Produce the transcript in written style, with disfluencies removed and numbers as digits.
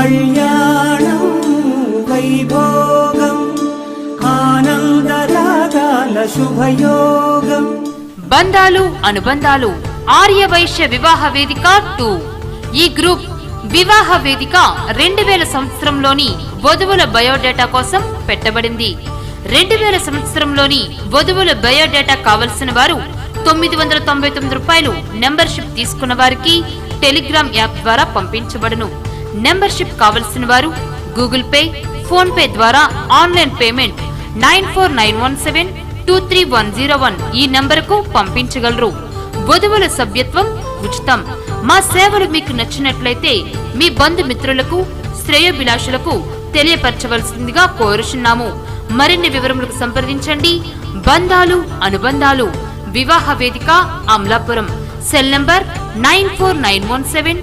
కళ్యాణం వైభోగం ఆనందరాగాల శుభయోగం. బంధాలు అనుబంధాలు ఆర్య వైశ్య వివాహ వేదిక 2. ఈ గ్రూప్ వివాహ వేదిక 2000 సంవత్సరంలోని వధువుల బయోడేటా కోసం పెట్టబడింది. 2000 సంవత్సరంలోని వధువుల బయోడేటా కావలసిన వారు 999 రూపాయలు మెంబర్షిప్ తీసుకున్న వారికి టెలిగ్రామ్ యాప్ ద్వారా పంపించబడును. మెంబర్షిప్ కావలసిన వారు గూగుల్ పే, ఫోన్ పే ద్వారా ఆన్లైన్ పేమెంట్ 9491723101 ఈ నంబరుకు పంపించగలరు. వధువుల సభ్యత్వం ఉచితం. మా సేవలు మీకు నచ్చినట్లయితే మీ బంధుమిత్రులకు, శ్రేయోభిలాషులకు తెలియపరచవలసిందిగా కోరుచున్నాము. మరిన్ని వివరములకు సంప్రదించండి. బంధాలు అనుబంధాలు వివాహ వేదిక, అమలాపురం. Cell number 94917